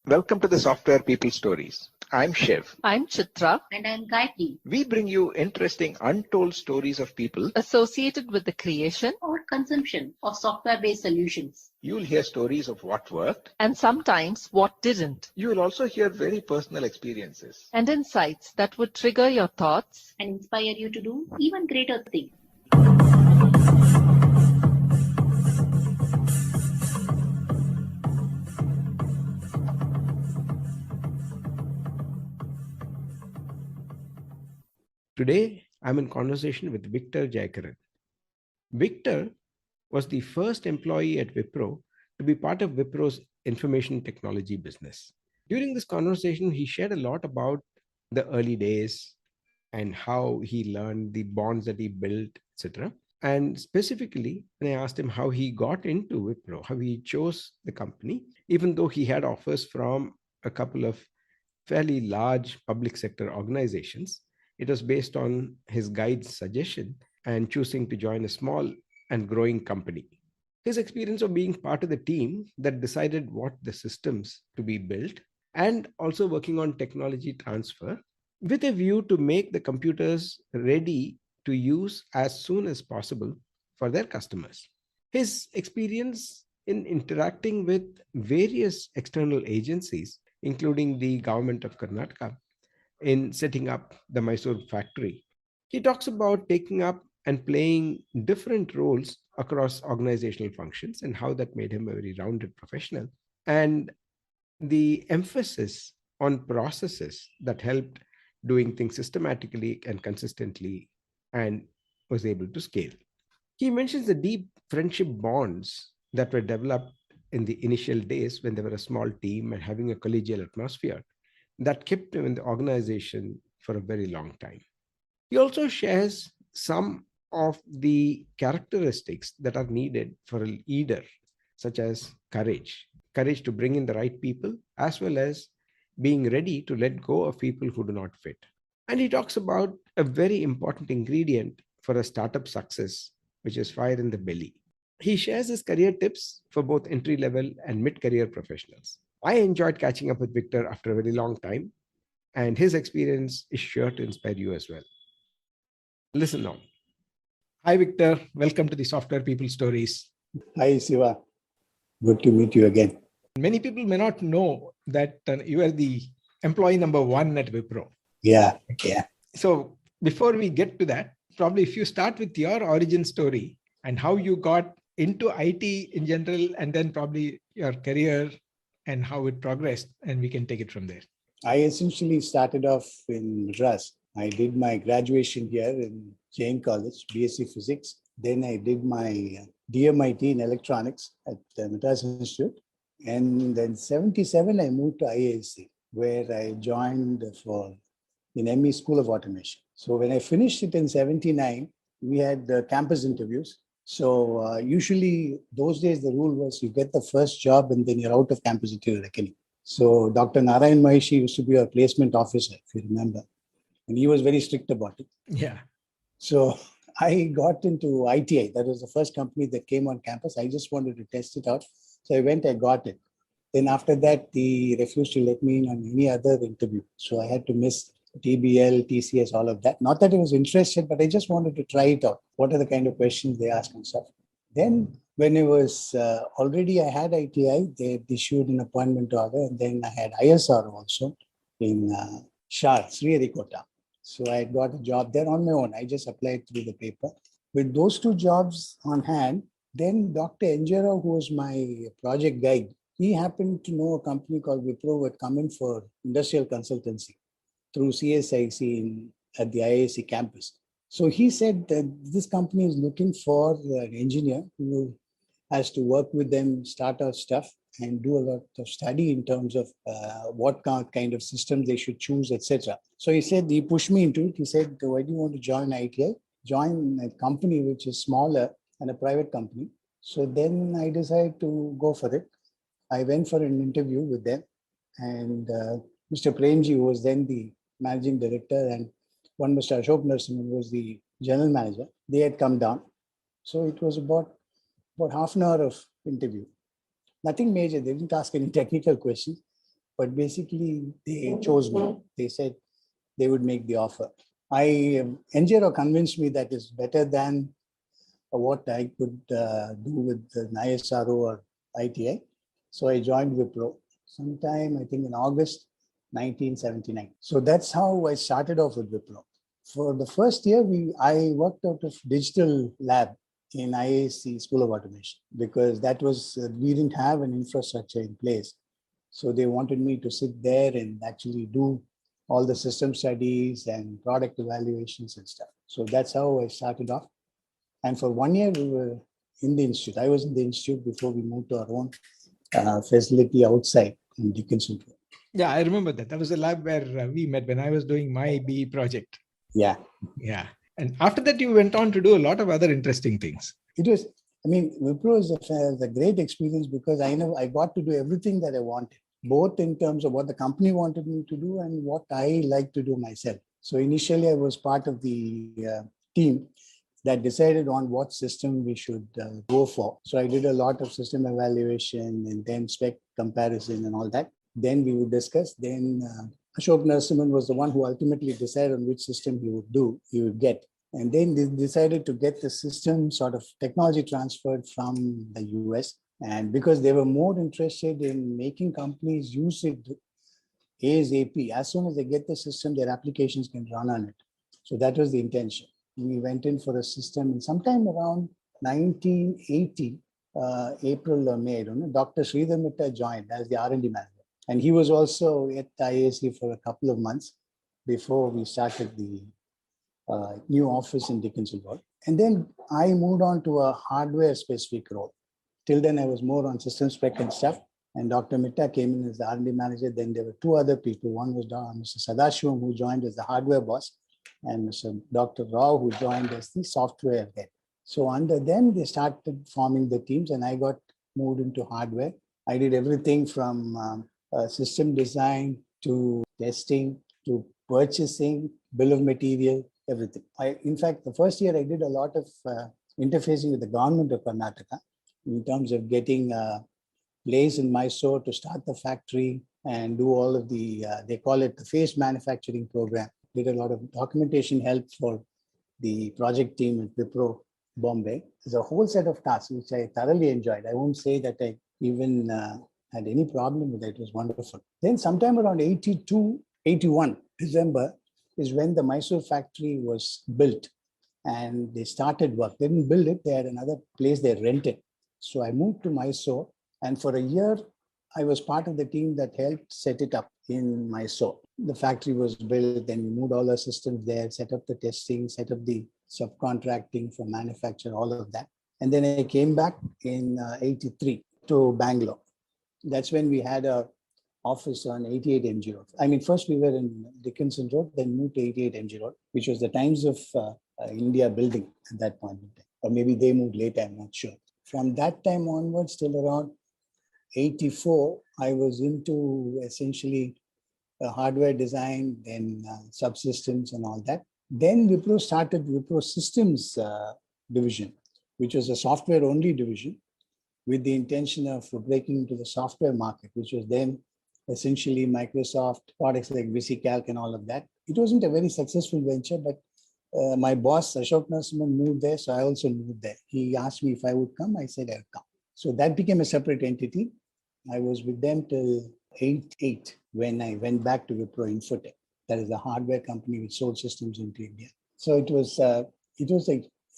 Welcome to the Software People Stories. I'm Shiv. I'm Chitra. And I'm Gayatri. We bring you interesting, untold stories of people Associated with the creation Or consumption of software-based solutions. You'll hear stories of what worked, and sometimes what didn't, you will also hear very personal experiences. and insights that would trigger your thoughts And inspire you to do even greater things. Today, I'm in conversation with Victor Jayakaran. Victor was the first employee at Wipro to be part of Wipro's information technology business. During this conversation, he shared a lot about the early days and how he learned the bonds that he built, etc. And specifically, when I asked him how he got into Wipro, how he chose the company, even though he had offers from a couple of fairly large public sector organizations, it was based on his guide's suggestion and choosing to join a small and growing company. His experience of being part of the team that decided what the systems to be built, and also working on technology transfer with a view to make the computers ready to use as soon as possible for their customers. His experience in interacting with various external agencies, including the government of Karnataka, in setting up the Mysore factory. He talks about taking up and playing different roles across organizational functions and how that made him a very rounded professional, and the emphasis on processes that helped doing things systematically and consistently and was able to scale. He mentions the deep friendship bonds that were developed in the initial days when they were a small team and having a collegial atmosphere that kept him in the organization for a very long time. He also shares some of the characteristics that are needed for a leader, such as courage to bring in the right people, as well as being ready to let go of people who do not fit. And he talks about a very important ingredient for a startup success, which is fire in the belly. He shares his career tips for both entry-level and mid-career professionals. I enjoyed catching up with Victor after a very long time, and his experience is sure to inspire you as well. Listen now. Hi, Victor. Welcome to the Software People Stories. Hi, Siva. Good to meet you again. Many people may not know that you are the employee number one at Wipro. Yeah. So before we get to that, probably if you start with your origin story and how you got into IT in general, and then probably your career and how it progressed, and we can take it from there. I essentially started off in Madras. I did my graduation here in Jain College, BSc Physics. Then I did my DMIT in Electronics at the Madras Institute. And then 77, I moved to IISc, where I joined in ME School of Automation. So when I finished it in 79, we had campus interviews. So usually those days, the rule was you get the first job and then you're out of campus interview reckoning. So Dr. Narayan Mahishi used to be our placement officer, if you remember. And he was very strict about it. Yeah. So I got into ITI. That was the first company that came on campus. I just wanted to test it out. So I went, I got it. Then after that, they refused to let me in on any other interview. So I had to miss TBL, TCS, all of that. Not that I was interested, but I just wanted to try it out. What are the kind of questions they ask and stuff. Then when it was already, I had ITI, they issued an appointment order. And then I had ISRO also in Shah, Sriharikota. So I got a job there on my own. I just applied through the paper. With those two jobs on hand, then Dr. NJ Rao, who was my project guide, he happened to know a company called Wipro who had come in for industrial consultancy through CSIC at the IISc campus. So he said that this company is looking for an engineer who has to work with them, start our stuff, and do a lot of study in terms of what kind of system they should choose, etc. So he pushed me into it. He said, why do you want to join ITI? Join a company which is smaller and a private company. So then I decided to go for it. I went for an interview with them, and Mr. Premji, who was then the managing director, and one Mr. Ashok Narasimhan was the general manager. They had come down. So it was about half an hour of interview. Nothing major. They didn't ask any technical questions. but basically they chose me. They said they would make the offer. NJ Rao convinced me that is better than what I could do with an ISRO or ITI. So I joined Wipro sometime, I think in August 1979. So that's how I started off with Wipro. For the first year, I worked out of digital lab in IISc School of Automation because that was, we didn't have an infrastructure in place. So they wanted me to sit there and actually do all the system studies and product evaluations and stuff. So that's how I started off. And for 1 year, we were in the institute. I was in the institute before we moved to our own facility outside in Dickinson Road. Yeah, I remember that. That was the lab where we met when I was doing my BE project. Yeah. Yeah. And after that, you went on to do a lot of other interesting things. It was, I mean, Wipro is a great experience because I know I got to do everything that I wanted, both in terms of what the company wanted me to do and what I like to do myself. So initially, I was part of the team that decided on what system we should go for. So I did a lot of system evaluation and then spec comparison and all that. Then we would discuss. Then Ashok Narasimhan was the one who ultimately decided on which system he would get. And then they decided to get the system sort of technology transferred from the US. And because they were more interested in making companies use it ASAP, as soon as they get the system, their applications can run on it. So that was the intention. We went in for a system and sometime around 1980, April or May, I don't know, Dr. Sridhar Mitta joined as the R&D manager. And he was also at IISc for a couple of months before we started the new office in Dickinson Road. And then I moved on to a hardware specific role. Till then I was more on system spec and stuff. And Dr. Mitta came in as the R&D manager. Then there were two other people. One was Mr. Sadashivam, who joined as the hardware boss, and Mr. Dr. Rao, who joined as the software head. So under them, they started forming the teams and I got moved into hardware. I did everything from system design to testing to purchasing, bill of material, everything. In fact, the first year I did a lot of interfacing with the government of Karnataka in terms of getting a place in Mysore to start the factory and do all of the, they call it the phased manufacturing program. Did a lot of documentation help for the project team at Wipro, Bombay. There's a whole set of tasks which I thoroughly enjoyed. I won't say that I even had any problem with it. It was wonderful. Then sometime around 82, 81, December is when the Mysore factory was built and they started work. They didn't build it. They had another place they rented. So I moved to Mysore and for a year, I was part of the team that helped set it up in Mysore. The factory was built, then we moved all our systems there, set up the testing, set up the subcontracting for manufacture, all of that. And then I came back in 83 to Bangalore. That's when we had our office on 88 NJ Road. I mean, first we were in Dickinson Road, then moved to 88 NJ Road, which was the Times of India building at that point in time. Or maybe they moved later, I'm not sure. From that time onwards, till around 84, I was into essentially hardware design, then subsystems and all that. Then Wipro started Wipro Systems division, which was a software only division with the intention of breaking into the software market, which was then essentially Microsoft products like VisiCalc and all of that. It wasn't a very successful venture, but my boss, Ashok Narasimhan, moved there, so I also moved there. He asked me if I would come. I said I'd come. So that became a separate entity. I was with them till 88 when I went back to Wipro Infotech. That is a hardware company which sold systems into India. So it was a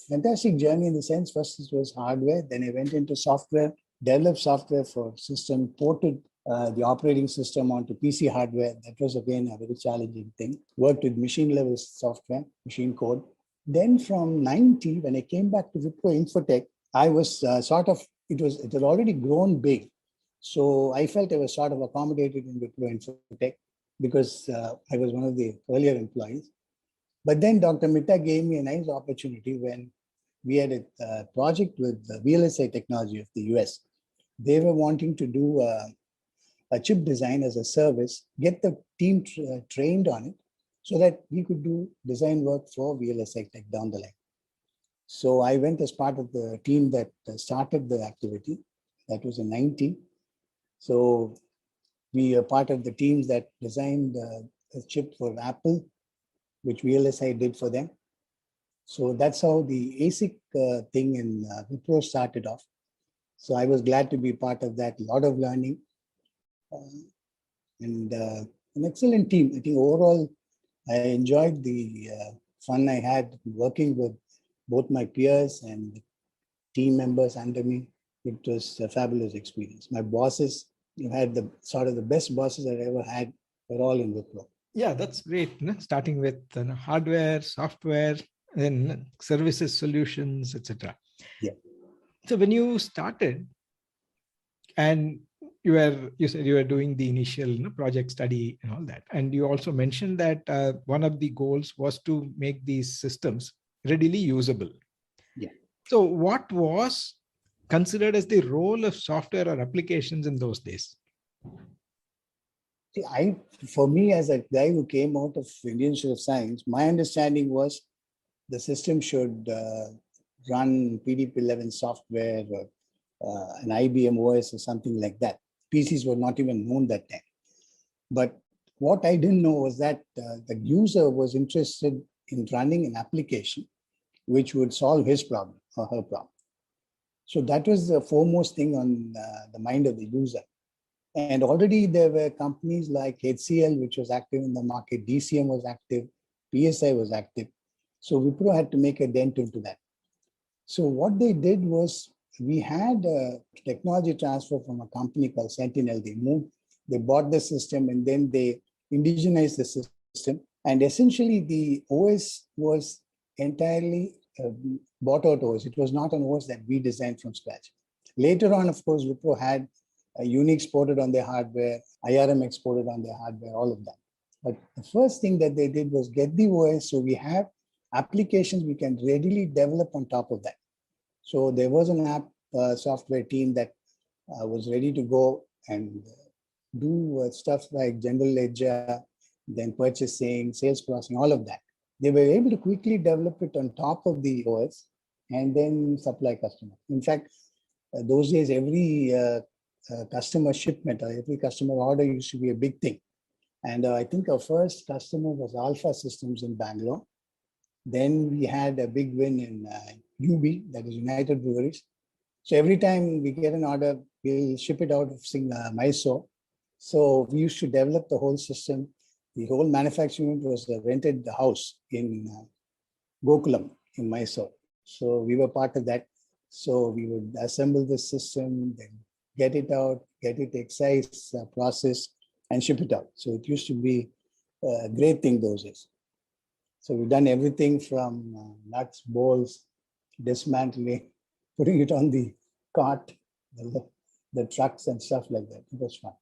fantastic journey in the sense, first it was hardware, then I went into software, developed software for system, ported the operating system onto PC hardware. That was again a very challenging thing. Worked with machine level software, machine code. Then from 90, when I came back to Wipro Infotech, I was it had already grown big. So I felt I was sort of accommodated in Wipro Infotech because I was one of the earlier employees. But then Dr. Mitta gave me a nice opportunity when we had a project with VLSI Technology of the US. They were wanting to do a chip design as a service, get the team trained on it so that we could do design work for VLSI Tech down the line. So I went as part of the team that started the activity. That was in 90. So We are part of the teams that designed a chip for Apple, which VLSI did for them. So that's how the ASIC thing in Wipro started off. So I was glad to be part of that. A lot of learning and an excellent team. I think overall, I enjoyed the fun I had working with both my peers and team members under me. It was a fabulous experience. My bosses, had the sort of the best bosses I've ever had. Were all in Wipro. Yeah, that's great. Starting with hardware, software, then services, solutions, etc. Yeah. So when you started, and you said you were doing the initial project study and all that, and you also mentioned that one of the goals was to make these systems readily usable. Yeah. So what was considered as the role of software or applications in those days? For me, as a guy who came out of Indian Institute of Science, my understanding was the system should run PDP-11 software or an IBM OS or something like that. PCs were not even known that time. But what I didn't know was that the user was interested in running an application which would solve his problem or her problem. So that was the foremost thing on the mind of the user. And already there were companies like HCL, which was active in the market, DCM was active, PSI was active. So Wipro had to make a dent into that. So what they did was, we had a technology transfer from a company called Sentinel. They bought the system and then they indigenized the system. And essentially the OS was entirely bought out OS. It was not an OS that we designed from scratch. Later on, of course, Wipro had Unix exported on their hardware, IRM exported on their hardware, all of that. But the first thing that they did was get the OS, so we have applications we can readily develop on top of that. So there was an app software team that was ready to go and do stuff like general ledger, then purchasing, sales processing, all of that. They were able to quickly develop it on top of the OS and then supply customers. In fact, those days, every customer shipment or every customer order used to be a big thing. And I think our first customer was Alpha Systems in Bangalore. Then we had a big win in UB, that is United Breweries. So every time we get an order, we'll ship it out of Mysore. So we used to develop the whole system. The whole manufacturing unit was rented the house in Gokulam in Mysore. So we were part of that. So we would assemble the system, then get it out, get it excised, processed, and ship it out. So it used to be a great thing those days. So we've done everything from nuts, bolts, dismantling, putting it on the cart, the trucks and stuff like that. It was fun.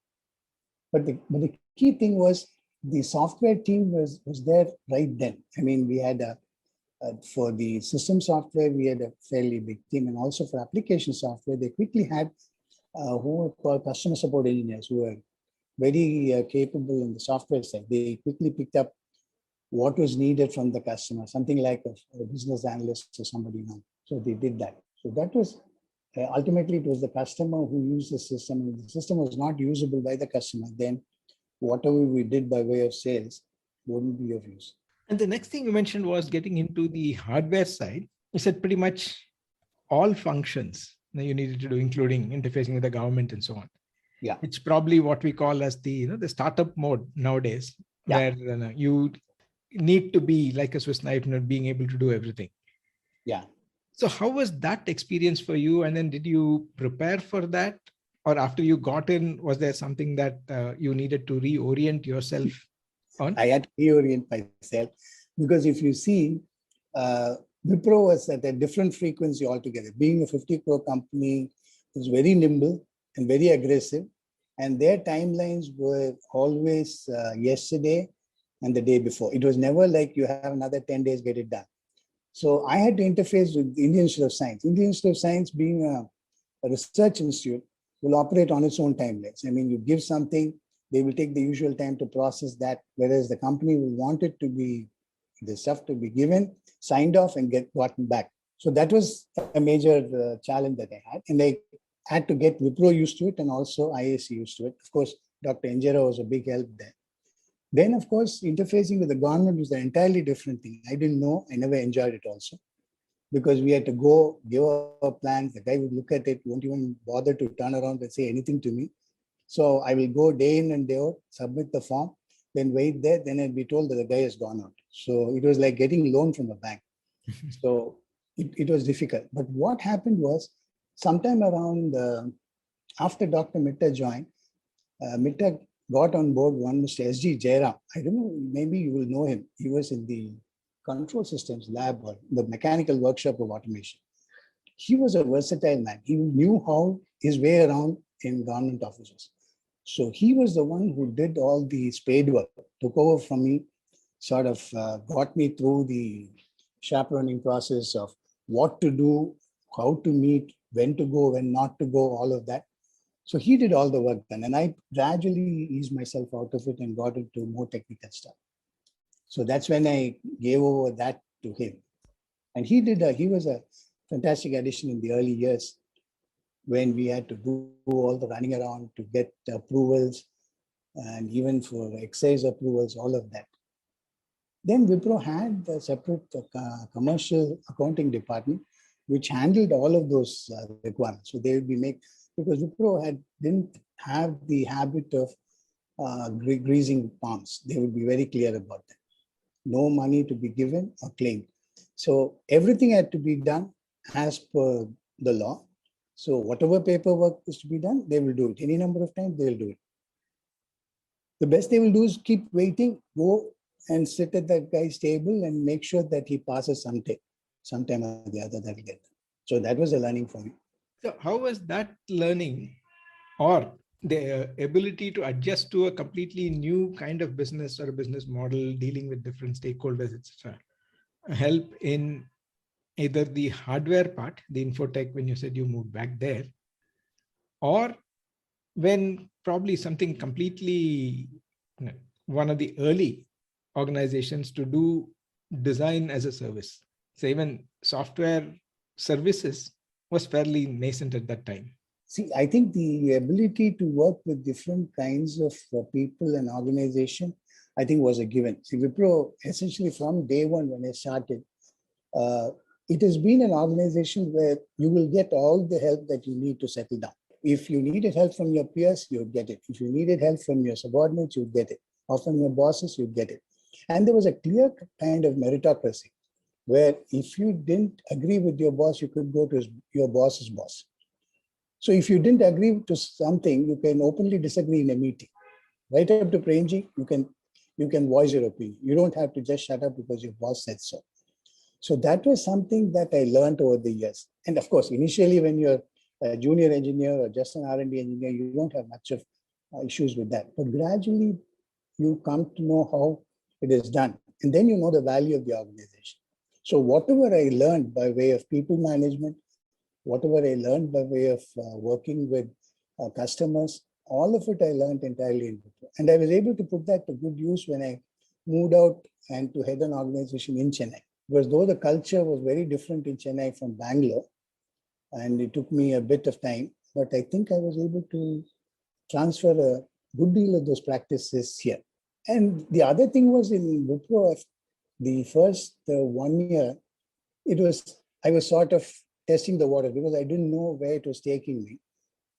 But the key thing was the software team was there right then. I mean, we had for the system software, we had a fairly big team, and also for application software, they quickly had who were called customer support engineers who were very capable in the software side. They quickly picked up what was needed from the customer, something like a business analyst or somebody now. So they did that. So that was ultimately, it was the customer who used the system. And if the system was not usable by the customer, then whatever we did by way of sales wouldn't be of use. And the next thing you mentioned was getting into the hardware side. You said pretty much all functions that you needed to do, including interfacing with the government and so on. Yeah. It's probably what we call as the the startup mode nowadays, Yeah. where you need to be like a Swiss knife, being able to do everything. Yeah. So how was that experience for you? And then did you prepare for that? Or after you got in, was there something that you needed to reorient yourself on? I had to reorient myself because if you see, Wipro was at a different frequency altogether. Being a 50 crore company, it was very nimble and very aggressive. And their timelines were always yesterday and the day before. It was never like you have another 10 days, get it done. So I had to interface with the Indian Institute of Science. Indian Institute of Science, being a research institute, will operate on its own timelines. I mean, you give something, they will take the usual time to process that, whereas the company will want it to be, the stuff to be given, signed off, and gotten back. So that was a major challenge that I had. And I had to get Wipro used to it and also IISc used to it. Of course, Dr. NJ Rao was a big help there. Then, of course, interfacing with the government was an entirely different thing. I didn't know. I never enjoyed it also because we had to go give our plans. The guy would look at it, won't even bother to turn around and say anything to me. So I will go day in and day out, submit the form, then wait there. Then I'd be told that the guy has gone out. So it was like getting a loan from a bank. So it was difficult. But what happened was sometime around after Dr. Mitta joined, Mitta got on board one Mr. S.G. Jayakaran. I don't know, maybe you will know him. He was in the control systems lab or the mechanical workshop of automation. He was a versatile man. He knew how his way around in government offices. So he was the one who did all the spade work, took over from me, sort of got me through the chaperoning process of what to do, how to meet, when to go, when not to go, all of that. So he did all the work then, and I gradually eased myself out of it and got into more technical stuff. So that's when I gave over that to him. And he was a fantastic addition in the early years when we had to do all the running around to get approvals and even for excise approvals, all of that. Then Wipro had a separate commercial accounting department which handled all of those requirements. So they would be because Wipro didn't have the habit of greasing palms. They would be very clear about that. No money to be given or claimed. So everything had to be done as per the law. So whatever paperwork is to be done, they will do it. Any number of times, they will do it. The best they will do is keep waiting, go and sit at that guy's table and make sure that he passes sometime or the other that will get them. So that was a learning for me. So how was that learning or the ability to adjust to a completely new kind of business or a business model dealing with different stakeholders, etc., help in either the hardware part, the infotech, when you said you moved back there, or when probably something completely, one of the early organizations to do design as a service. So even software services was fairly nascent at that time. See, I think the ability to work with different kinds of people and organization, I think was a given. See, Wipro, essentially from day one when I started, it has been an organization where you will get all the help that you need to settle down. If you needed help from your peers, you would get it. If you needed help from your subordinates, you'd get it. Or from your bosses, you'd get it. And there was a clear kind of meritocracy where if you didn't agree with your boss, you could go to your boss's boss. So if you didn't agree to something, you can openly disagree in a meeting. Right up to Premji, you can voice your opinion. You don't have to just shut up because your boss said so. So that was something that I learned over the years. And of course, initially when you're a junior engineer or just an R&D engineer, you don't have much of issues with that. But gradually, you come to know how it is done. And then you know the value of the organization. So whatever I learned by way of people management, whatever I learned by way of working with customers, all of it I learned entirely in Wipro. And I was able to put that to good use when I moved out and to head an organization in Chennai. Because though the culture was very different in Chennai from Bangalore, and it took me a bit of time, but I think I was able to transfer a good deal of those practices here. And the other thing was in Wipro, the first 1 year, I was sort of testing the water because I didn't know where it was taking me,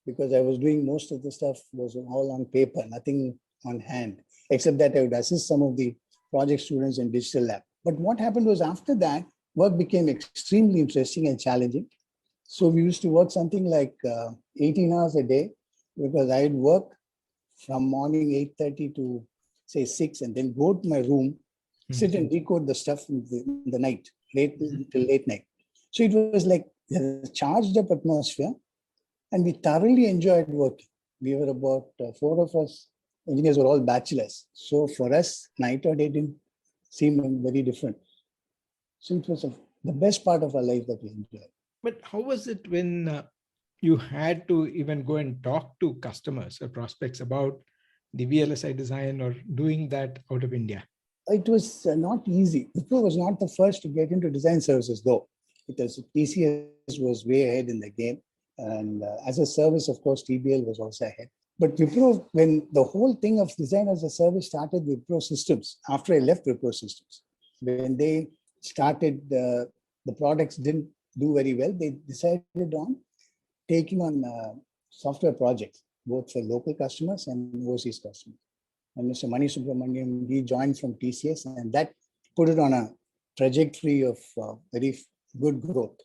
because I was doing most of the stuff was all on paper, nothing on hand, except that I would assist some of the project students in digital lab. But what happened was after that, work became extremely interesting and challenging. So we used to work something like 18 hours a day, because I'd work from morning 8:30 to say 6 and then go to my room, sit and decode the stuff in the night, till late night. So it was like a charged up atmosphere, and we thoroughly enjoyed working. We were about 4 of us, engineers were all bachelors. So for us, night or day didn't seem very different. So it was the best part of our life that we enjoyed. But how was it when you had to even go and talk to customers or prospects about the VLSI design or doing that out of India? It was not easy. Wipro was not the first to get into design services, though. Because TCS was way ahead in the game. And as a service, of course, TBL was also ahead. But Wipro, when the whole thing of design as a service started with Wipro Systems, after I left Wipro Systems, when they started, the products didn't do very well, they decided on taking on software projects, both for local customers and overseas customers. And Mr. Mani Subramaniam, he joined from TCS, and that put it on a trajectory of very good growth.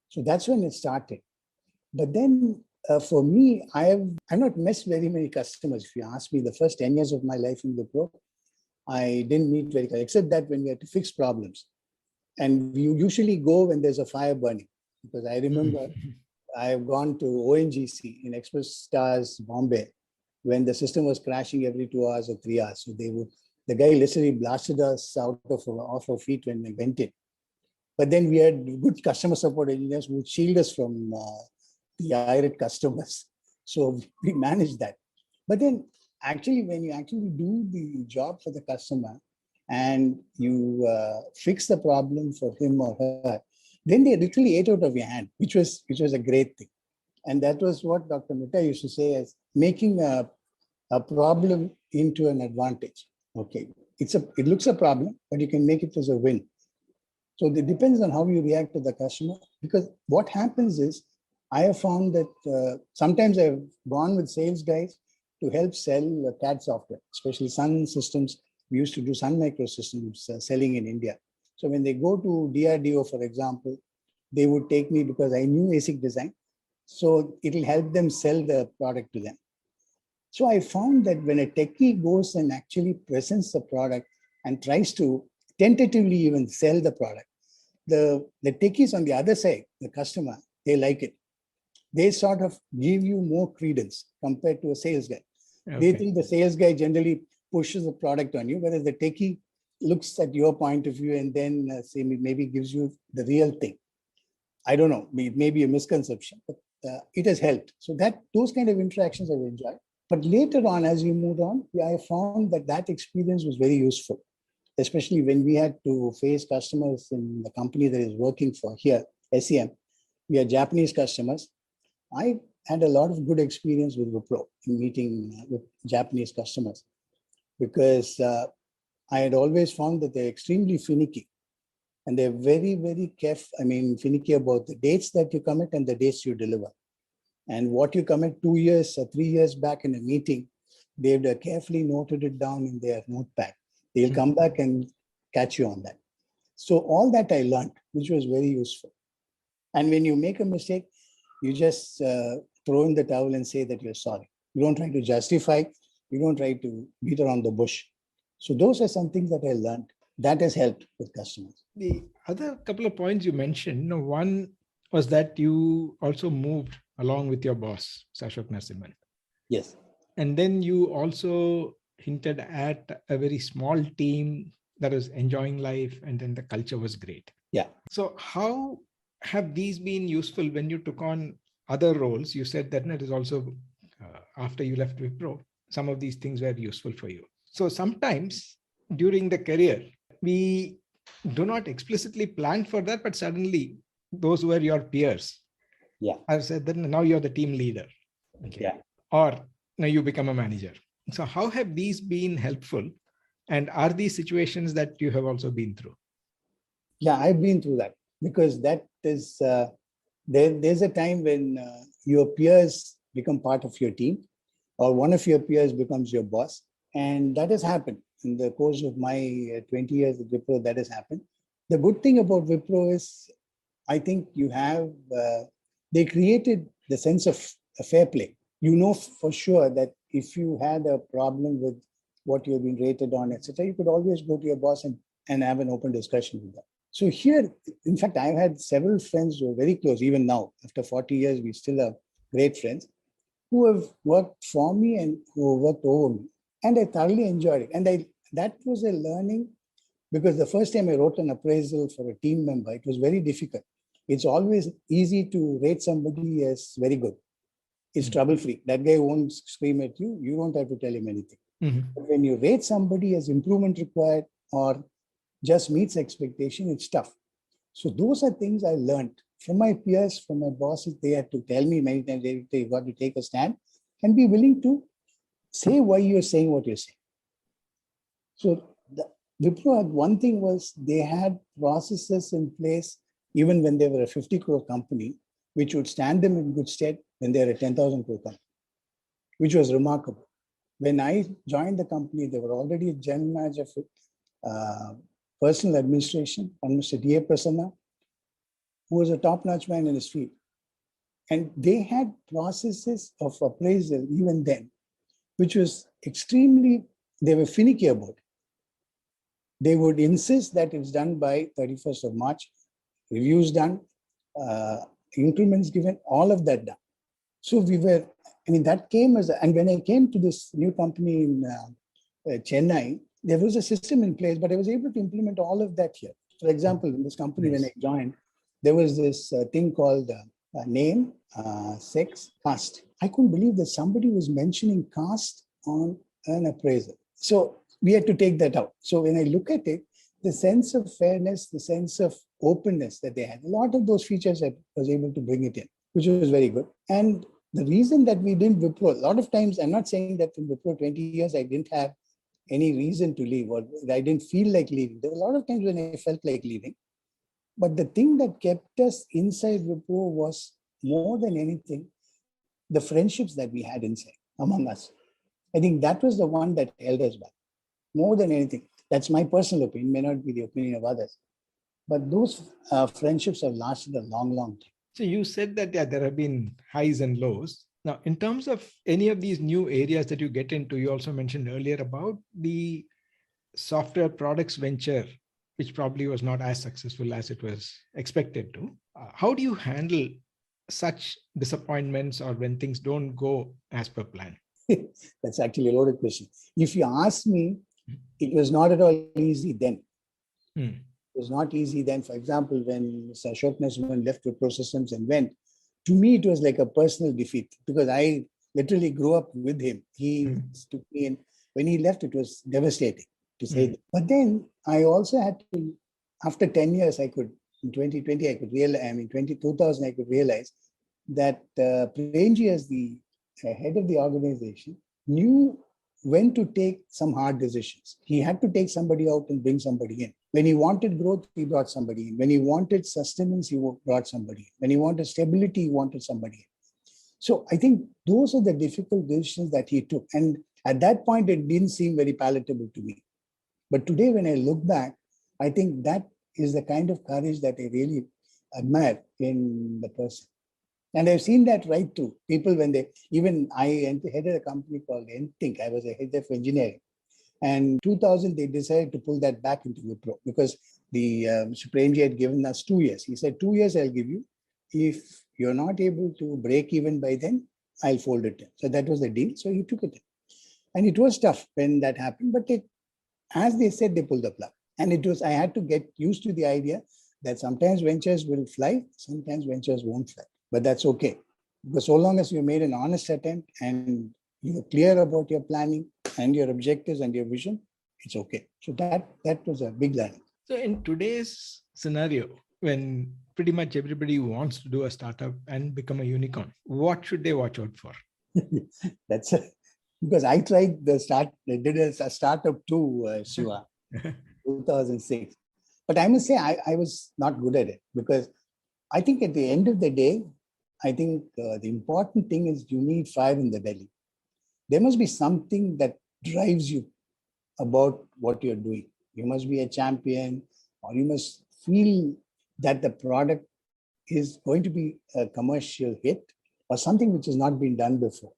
So that's when it started. But then for me, I've not missed very many customers. If you ask me, the first 10 years of my life in Wipro, I didn't meet very, except that when we had to fix problems. And you usually go when there's a fire burning, because I remember I've gone to ONGC in Express Stars, Bombay, when the system was crashing every 2 hours or 3 hours. So the guy literally blasted us off our feet when we went in. But then we had good customer support engineers who would shield us from the irate customers. So we managed that. But then actually, when you actually do the job for the customer and you fix the problem for him or her, then they literally ate out of your hand, which was a great thing. And that was what Dr. Mehta used to say as making a problem into an advantage. Okay, it looks a problem, but you can make it as a win. So it depends on how you react to the customer, because what happens is, I have found that sometimes I've gone with sales guys to help sell CAD software, especially Sun Systems. We used to do Sun Microsystems selling in India. So when they go to DRDO, for example, they would take me because I knew ASIC design. So it'll help them sell the product to them. So I found that when a techie goes and actually presents the product and tries to tentatively even sell the product, the techies on the other side, the customer, they like it. They sort of give you more credence compared to a sales guy. Okay. They think the sales guy generally pushes the product on you, whereas the techie looks at your point of view and then maybe gives you the real thing. I don't know, it may be a misconception, but it has helped. So those kind of interactions I've enjoyed. But later on, as we moved on, I found that experience was very useful, especially when we had to face customers in the company that is working for here, SEM. We are Japanese customers. I had a lot of good experience with Wipro in meeting with Japanese customers, because I had always found that they're extremely finicky, and they're very, very finicky about the dates that you commit and the dates you deliver. And what you commit 2 years or 3 years back in a meeting, they've carefully noted it down in their notepad. They'll come back and catch you on that. So all that I learned, which was very useful. And when you make a mistake, you just throw in the towel and say that you're sorry. You don't try to justify. You don't try to beat around the bush. So those are some things that I learned. That has helped with customers. The other couple of points you mentioned, one was that you also moved along with your boss, Ashok Narasimhan. Yes. And then you also hinted at a very small team that was enjoying life, and then the culture was great. Yeah. So how have these been useful when you took on other roles? You said that it is also after you left Wipro, some of these things were useful for you. So sometimes during the career, we do not explicitly plan for that, but suddenly those were your peers. Yeah. I've said that now you're the team leader. Okay. Yeah. Or now you become a manager. So how have these been helpful? And are these situations that you have also been through? Yeah, I've been through that, because that is, there's a time when your peers become part of your team, or one of your peers becomes your boss. And that has happened in the course of my 20 years at Wipro. That has happened. The good thing about Wipro is, I think they created the sense of a fair play. You know for sure that if you had a problem with what you've been rated on, etc., you could always go to your boss and have an open discussion with them. So here, in fact, I've had several friends who are very close. Even now, after 40 years, we still are great friends who have worked for me and who have worked over me. And I thoroughly enjoyed it. And that was a learning, because the first time I wrote an appraisal for a team member, it was very difficult. It's always easy to rate somebody as very good. It's trouble-free. That guy won't scream at you. You don't have to tell him anything. Mm-hmm. But when you rate somebody as improvement required or just meets expectation, it's tough. So those are things I learned from my peers, from my bosses. They had to tell me many times, they got to take a stand. and be willing to say why you're saying what you're saying. So the Wipro had one thing was they had processes in place even when they were a 50 crore company, which would stand them in good stead when they were a 10,000 crore company, which was remarkable. When I joined the company, they were already a general manager for personal administration, Mr. D.A. Prasanna, who was a top-notch man in his field. And they had processes of appraisal even then, which was extremely, they were finicky about it. They would insist that it's done by 31st of March, reviews done, increments given, all of that done. So we were, that came as, and when I came to this new company in Chennai, there was a system in place, but I was able to implement all of that here. For example, in this company, when I joined, there was this thing called name, sex, caste. I couldn't believe that somebody was mentioning caste on an appraisal. So we had to take that out. So when I look at it, the sense of fairness, the sense of openness that they had, a lot of those features I was able to bring it in, which was very good. And the reason that we didn't Wipro, a lot of times, I'm not saying that in Wipro 20 years, I didn't have any reason to leave or I didn't feel like leaving. There were a lot of times when I felt like leaving. But the thing that kept us inside Wipro was more than anything, the friendships that we had inside among us. I think that was the one that held us back more than anything. That's my personal opinion, may not be the opinion of others. But those friendships have lasted a long, long time. So you said that there have been highs and lows. Now, in terms of any of these new areas that you get into, you also mentioned earlier about the software products venture, which probably was not as successful as it was expected to. How do you handle such disappointments or when things don't go as per plan? That's actually a loaded question. If you ask me, it was not at all easy then. It was not easy then. For example, when Mr. Ashok Narasimhan left Wipro Systems and went, to me, it was like a personal defeat because I literally grew up with him. He took me in. When he left, it was devastating to say that. But then I also had to, after 10 years, in 2020, I could realize, 2000, I could realize that Premji, as the head of the organization, knew when to take some hard decisions. He had to take somebody out and bring somebody in. When he wanted growth, he brought somebody in. When he wanted sustenance, he brought somebody in. When he wanted stability, he wanted somebody in. So I think those are the difficult decisions that he took. And at that point, it didn't seem very palatable to me. But today, when I look back, I think that is the kind of courage that I really admire in the person. And I've seen that right through. People, when I headed a company called NThink, I was a head of engineering. And in 2000, they decided to pull that back into Wipro because the Premji had given us 2 years. He said, 2 years I'll give you. If you're not able to break even by then, I'll fold it in. So that was the deal. So he took it in. And it was tough when that happened. But as they said, they pulled the plug. And I had to get used to the idea that sometimes ventures will fly, sometimes ventures won't fly. But that's okay. Because so long as you made an honest attempt and you're clear about your planning and your objectives and your vision, it's okay. So that was a big learning. So in today's scenario, when pretty much everybody wants to do a startup and become a unicorn, what should they watch out for? Because I tried I did a startup too, Shiva, 2006. But I must say I was not good at it because I think at the end of the day, I think the important thing is you need fire in the belly. There must be something that drives you about what you're doing. You must be a champion, or you must feel that the product is going to be a commercial hit or something which has not been done before.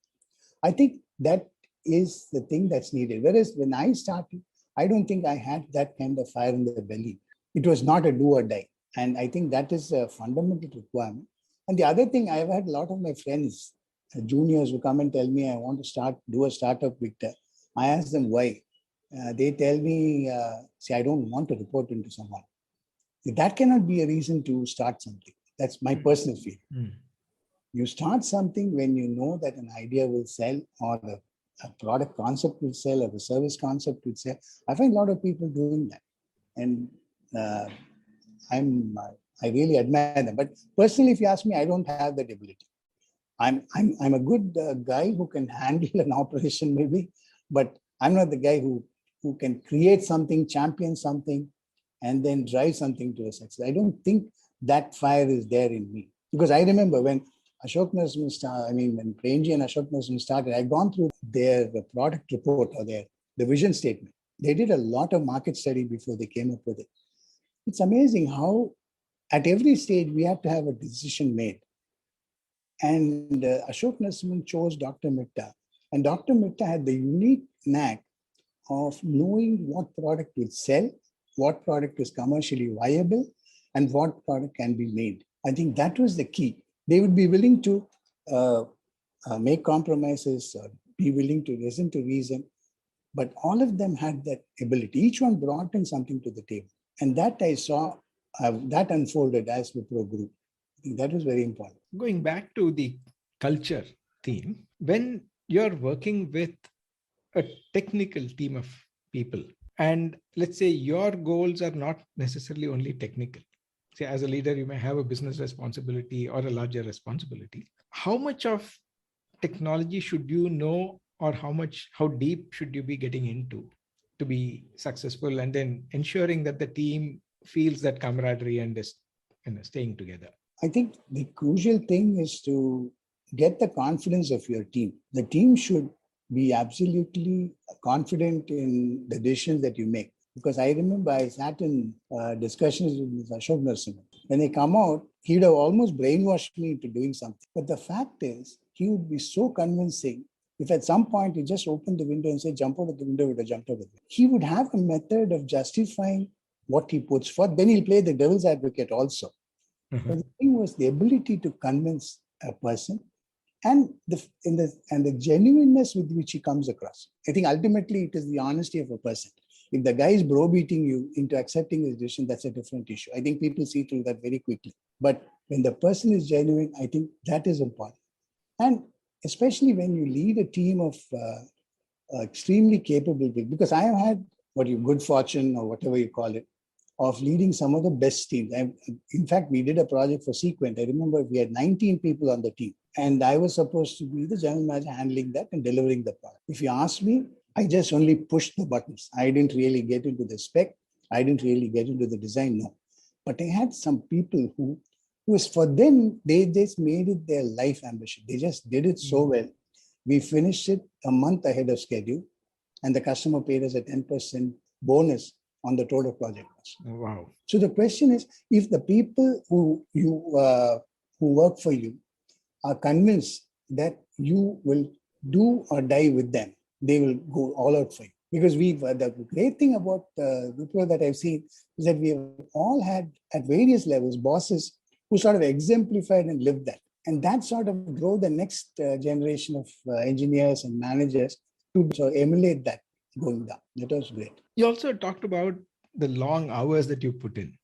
I think that is the thing that's needed. Whereas when I started, I don't think I had that kind of fire in the belly. It was not a do or die. And I think that is a fundamental requirement. And the other thing, I've had a lot of my friends, juniors who come and tell me, I want to do a startup, Victor. I ask them why. They tell me, see, I don't want to report into someone. That cannot be a reason to start something. That's my personal feeling. You start something when you know that an idea will sell or a product concept will sell or a service concept will sell. I find a lot of people doing that. And I really admire them. But personally, if you ask me, I don't have that ability. I'm a good guy who can handle an operation maybe, but I'm not the guy who can create something, champion something, and then drive something to a success. I don't think that fire is there in me. Because I remember when Ashok Narasimhan when Premji and Ashok Narasimhan started, I'd gone through their product report or the vision statement. They did a lot of market study before they came up with it. It's amazing how at every stage we have to have a decision made. And Ashok Narasimhan chose Dr. Mitta. And Dr. Mitta had the unique knack of knowing what product will sell, what product is commercially viable, and what product can be made. I think that was the key. They would be willing to make compromises, or be willing to listen to reason, but all of them had that ability. Each one brought in something to the table. And that I saw, that unfolded as Wipro grew. I think that was very important. Going back to the culture theme, when you're working with a technical team of people, and let's say your goals are not necessarily only technical. Say, as a leader, you may have a business responsibility or a larger responsibility. How much of technology should you know, or how deep should you be getting into to be successful, and then ensuring that the team feels that camaraderie and is staying together? I think the crucial thing is to get the confidence of your team. The team should be absolutely confident in the decisions that you make. Because I remember I sat in discussions with Ashok Narasimhan. When they come out, he would have almost brainwashed me into doing something. But the fact is, he would be so convincing. If at some point he just opened the window and said, jump out of the window, he would have jumped out of the window. He would have a method of justifying what he puts forth. Then he'll play the devil's advocate also. Mm-hmm. But the thing was the ability to convince a person, and the genuineness with which he comes across. I think ultimately it is the honesty of a person. If the guy is browbeating you into accepting his decision, that's a different issue. I think people see through that very quickly. But when the person is genuine, I think that is important. And especially when you lead a team of extremely capable people, because I have had good fortune or whatever you call it, of leading some of the best teams. In fact, we did a project for Sequent. I remember we had 19 people on the team, and I was supposed to be the general manager handling that and delivering the product. If you ask me, I just only pushed the buttons. I didn't really get into the spec. I didn't really get into the design, no. But I had some people who was, for them, they just made it their life ambition. They just did it so well. We finished it a month ahead of schedule, and the customer paid us a 10% bonus on the total project cost. Wow. So the question is, if the people who work for you are convinced that you will do or die with them, they will go all out for you. Because the great thing about Wipro that I've seen is that we have all had at various levels bosses who sort of exemplified and lived that. And that sort of drove the next generation of engineers and managers to sort of emulate that going down. That was great. You also talked about the long hours that you put in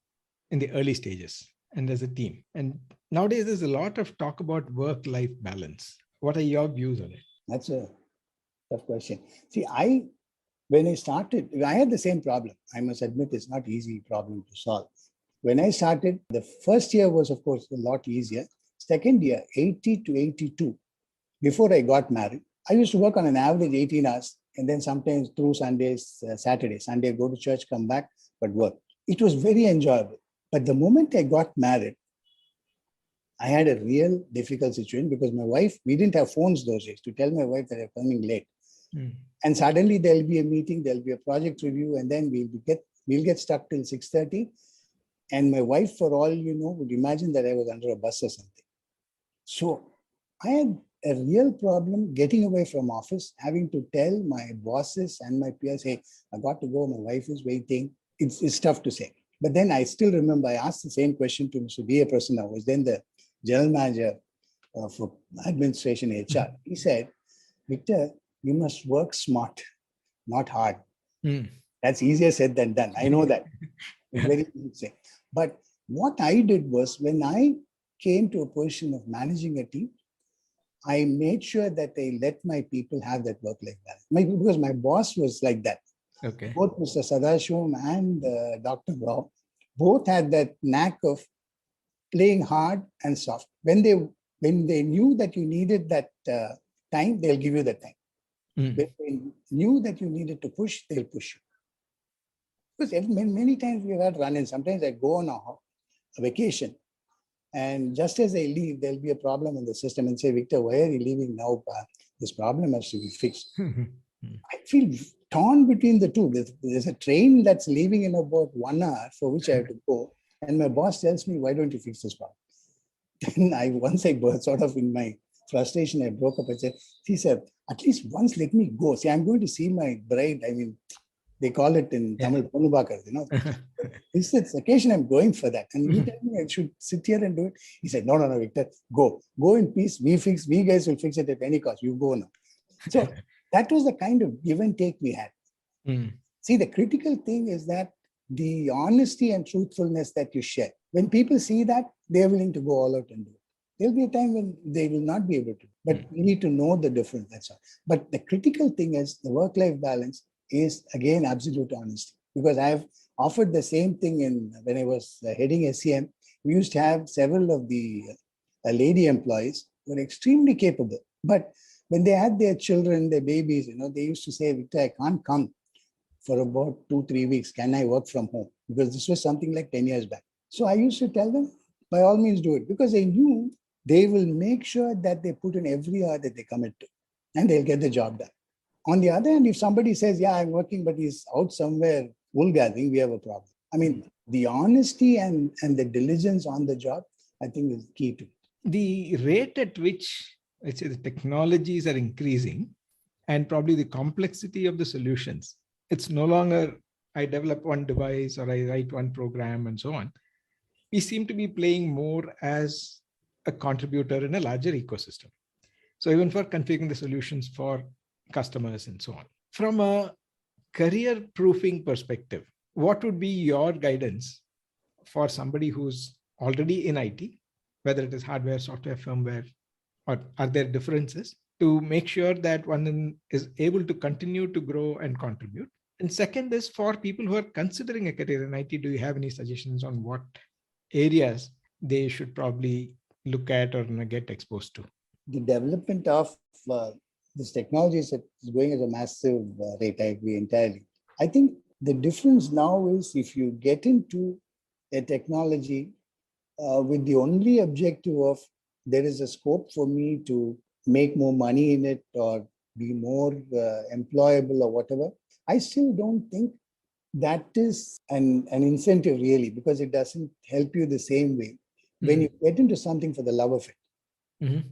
the early stages and as a team. And nowadays, there's a lot of talk about work-life balance. What are your views on it? That's a tough question. See, when I started, I had the same problem. I must admit, it's not easy problem to solve. When I started, the first year was, of course, a lot easier. Second year, 80 to 82. Before I got married, I used to work on an average 18 hours, and then sometimes through Sundays, Saturday, go to church, come back, but work. It was very enjoyable. But the moment I got married, I had a real difficult situation because my wife, we didn't have phones those days to tell my wife that I'm coming late. And suddenly there'll be a meeting, there'll be a project review, and then we'll get stuck till 6:30. And my wife, for all you know, would imagine that I was under a bus or something. So I had a real problem getting away from office, having to tell my bosses and my peers, hey, I got to go, my wife is waiting. It's tough to say. But then I still remember I asked the same question to Mr. D.A. Prasanna, who was then the general manager for administration HR. He said, Victor, you must work smart, not hard. That's easier said than done. I know that. It's very easy to say. But what I did was, when I came to a position of managing a team, I made sure that I let my people have that work-life balance. Because my boss was like that. Okay. Both Mr. Sadashivam and Dr. Rao both had that knack of playing hard and soft. When they When they knew that you needed that time, they'll give you that time. Mm. When they knew that you needed to push, they'll push you. Because many times we've had run-ins. Sometimes I go on a vacation, and just as I leave, there'll be a problem in the system and say, Victor, why are you leaving now? This problem has to be fixed. I feel torn between the two. There's a train that's leaving in about 1 hour for which I have to go. And my boss tells me, why don't you fix this problem? Then once I sort of in my frustration, I broke up. I said, see, sir, at least once let me go. See, I'm going to see my bride. I mean, they call it in Tamil, Ponnubakar, This is the occasion I'm going for that. And you tell me I should sit here and do it. He said, no, Victor, go in peace. We guys will fix it at any cost. You go now. So that was the kind of give and take we had. Mm. See, the critical thing is that the honesty and truthfulness that you share. When people see that, they're willing to go all out and do it. There'll be a time when they will not be able to. But we need to know the difference, that's all. But the critical thing is the work-life balance is, again, absolute honesty. Because I've offered the same thing when I was heading SEM. We used to have several of the lady employees who were extremely capable. But when they had their children, their babies, they used to say, Victor, I can't come for about 2-3 weeks. Can I work from home? Because this was something like 10 years back. So I used to tell them, by all means do it. Because I knew they will make sure that they put in every hour that they commit to. And they'll get the job done. On the other hand, if somebody says, yeah, I'm working, but he's out somewhere wool gathering, we have a problem. I mean, the honesty and the diligence on the job, I think is key to it. The rate at which, let's say, the technologies are increasing and probably the complexity of the solutions, it's no longer I develop one device or I write one program and so on. We seem to be playing more as a contributor in a larger ecosystem. So even for configuring the solutions for customers and so on. From a career proofing perspective, what would be your guidance for somebody who's already in IT, whether it is hardware, software, firmware, or are there differences, to make sure that one is able to continue to grow and contribute? And second is for people who are considering a career in IT, do you have any suggestions on what areas they should probably look at or get exposed to? The development of this technology is going at a massive rate. I agree entirely. I think the difference now is if you get into a technology with the only objective of there is a scope for me to make more money in it or be more employable or whatever, I still don't think that is an incentive really, because it doesn't help you the same way when you get into something for the love of it.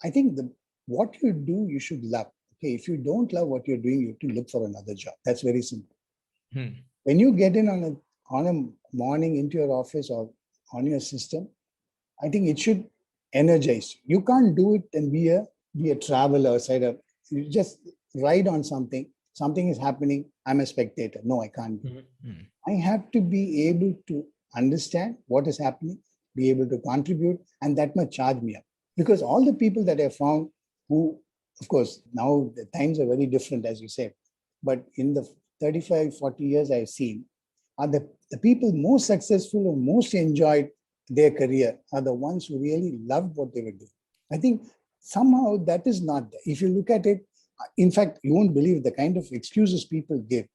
I think what you do, you should love. Okay, if you don't love what you're doing, you have to look for another job. That's very simple. When you get in on a morning into your office or on your system, I think it should energize you. You can't do it and be a traveler, you just ride on something. Something is happening. I'm a spectator. No, I can't. I have to be able to understand what is happening, be able to contribute, and that much charge me up. Because all the people that I found who, of course, now the times are very different, as you said, but in the 35, 40 years I've seen, are the people most successful and most enjoyed their career are the ones who really loved what they were doing. I think somehow that is not there. If you look at it, in fact, you won't believe the kind of excuses people give.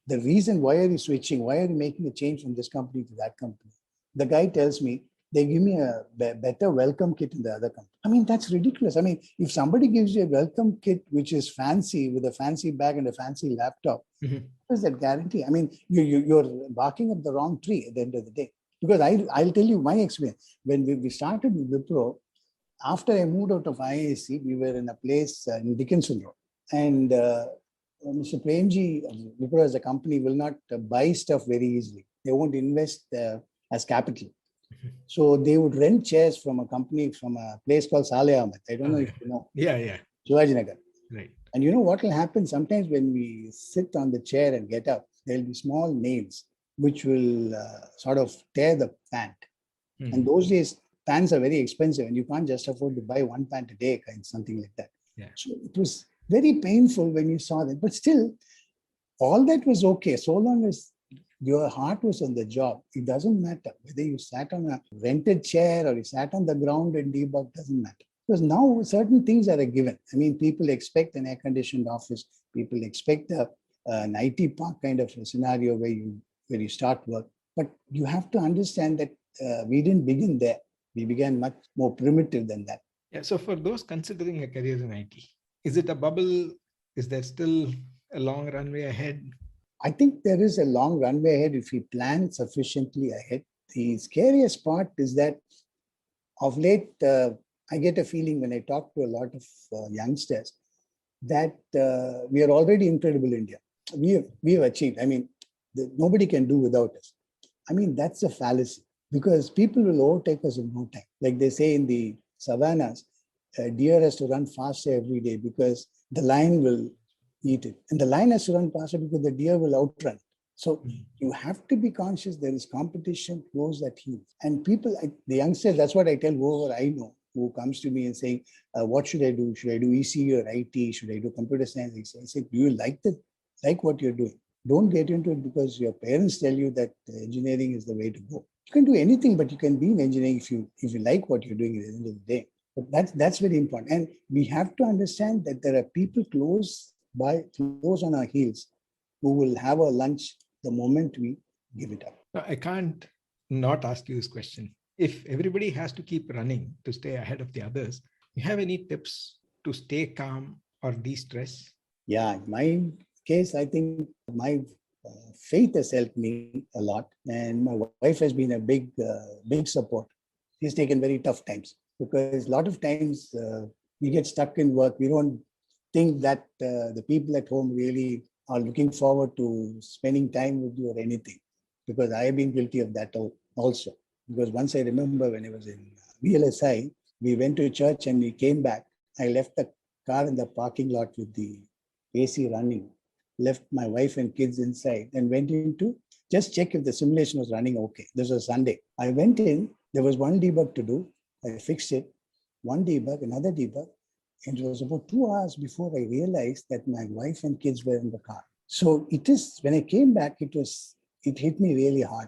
The reason why are you switching? Why are you making a change from this company to that company? The guy tells me, they give me a better welcome kit in the other company. I mean, that's ridiculous. I mean, if somebody gives you a welcome kit, which is fancy with a fancy bag and a fancy laptop, what is that guarantee? I mean, you're barking up the wrong tree at the end of the day. Because I'll tell you my experience. When we started with Wipro, after I moved out of IISc, we were in a place in Dickinson Road. And Mr. Premji, Wipro as a company will not buy stuff very easily. They won't invest as capital. So they would rent chairs from a company, from a place called Saleh Ahmed. I don't know if you know. Yeah. Shivajinagar. Right. And you know what will happen? Sometimes when we sit on the chair and get up, there'll be small nails which will sort of tear the pant. And those days, pants are very expensive and you can't just afford to buy one pant a day, something like that. Yeah. So it was very painful when you saw that. But still, all that was okay, so long as your heart was on the job. It doesn't matter whether you sat on a rented chair or you sat on the ground and debugged, doesn't matter. Because now certain things are a given. I mean, people expect an air-conditioned office. People expect an IT park kind of a scenario where you start work. But you have to understand that we didn't begin there. We began much more primitive than that. Yeah. So for those considering a career in IT, is it a bubble? Is there still a long runway ahead? I think there is a long runway ahead if we plan sufficiently ahead. The scariest part is that of late, I get a feeling when I talk to a lot of youngsters that we are already incredible India. We have achieved. I mean, nobody can do without us. I mean, that's a fallacy because people will overtake us in no time. Like they say in the savannas, a deer has to run faster every day because the lion will eat it. And the lion has to run faster because the deer will outrun. So you have to be conscious there is competition, close at heels. And people, the youngsters, that's what I tell whoever I know who comes to me and saying, what should I do? Should I do EC or IT? Should I do computer science? I say, do you like what you're doing? Don't get into it because your parents tell you that engineering is the way to go. You can do anything, but you can be in engineering if you like what you're doing at the end of the day. But that's very important. And we have to understand that there are people close on our heels who will have a lunch the moment we give it up. Now, I can't not ask you this question. If everybody has to keep running to stay ahead of the others, you have any tips to stay calm or de-stress? Yeah, in my case, I think my faith has helped me a lot. And my wife has been a big support. She's taken very tough times because a lot of times we get stuck in work. We don't think that the people at home really are looking forward to spending time with you or anything, because I have been guilty of that also. Because once I remember when I was in VLSI, we went to church and we came back. I left the car in the parking lot with the AC running, left my wife and kids inside and went in to just check if the simulation was running okay. This was Sunday. I went in, there was one debug to do. I fixed it, one debug, another debug. And it was about 2 hours before I realized that my wife and kids were in the car. So when I came back, it hit me really hard.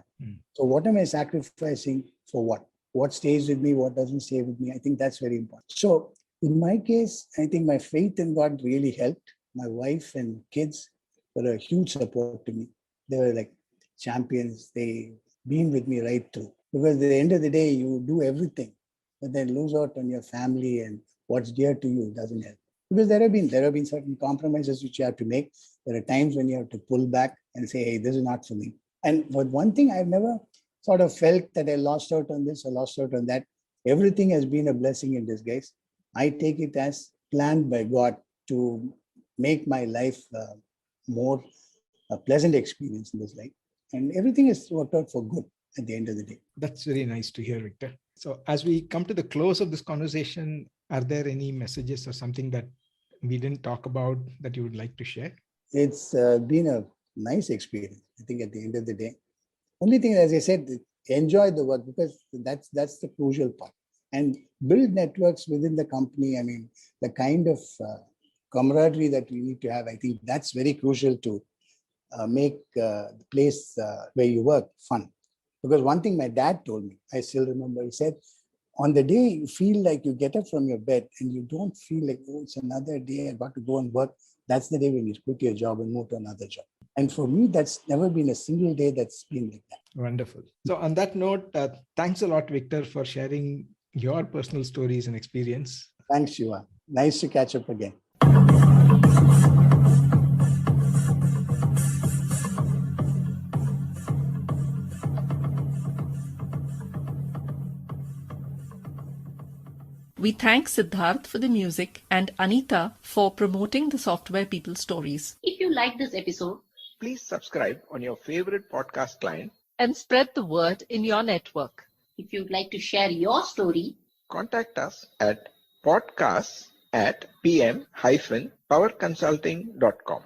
So what am I sacrificing for what? What stays with me? What doesn't stay with me? I think that's very important. So in my case, I think my faith in God really helped. My wife and kids were a huge support to me. They were like champions. They been with me right through. Because at the end of the day, you do everything, but then lose out on your family and what's dear to you doesn't help. Because there have been certain compromises which you have to make. There are times when you have to pull back and say, hey, this is not for me. But one thing I've never sort of felt that I lost out on this or lost out on that. Everything has been a blessing in disguise. I take it as planned by God to make my life more a pleasant experience in this life. And everything has worked out for good at the end of the day. That's very nice to hear, Victor. So as we come to the close of this conversation, are there any messages or something that we didn't talk about that you would like to share? It's been a nice experience, I think, at the end of the day. Only thing, as I said, enjoy the work because that's the crucial part. And build networks within the company. I mean, the kind of camaraderie that we need to have, I think that's very crucial to make the place where you work fun. Because one thing my dad told me, I still remember, he said, on the day you feel like you get up from your bed and you don't feel like, oh, it's another day, I got to go and work. That's the day when you quit your job and move to another job. And for me, that's never been a single day that's been like that. Wonderful. So on that note, thanks a lot, Victor, for sharing your personal stories and experience. Thanks, Shiva. Nice to catch up again. We thank Siddharth for the music and Anita for promoting the Software People stories. If you like this episode, Please subscribe on your favorite podcast client. And spread the word in your network. if you'd like to share your story, Contact us at podcasts@pm-powerconsulting.com.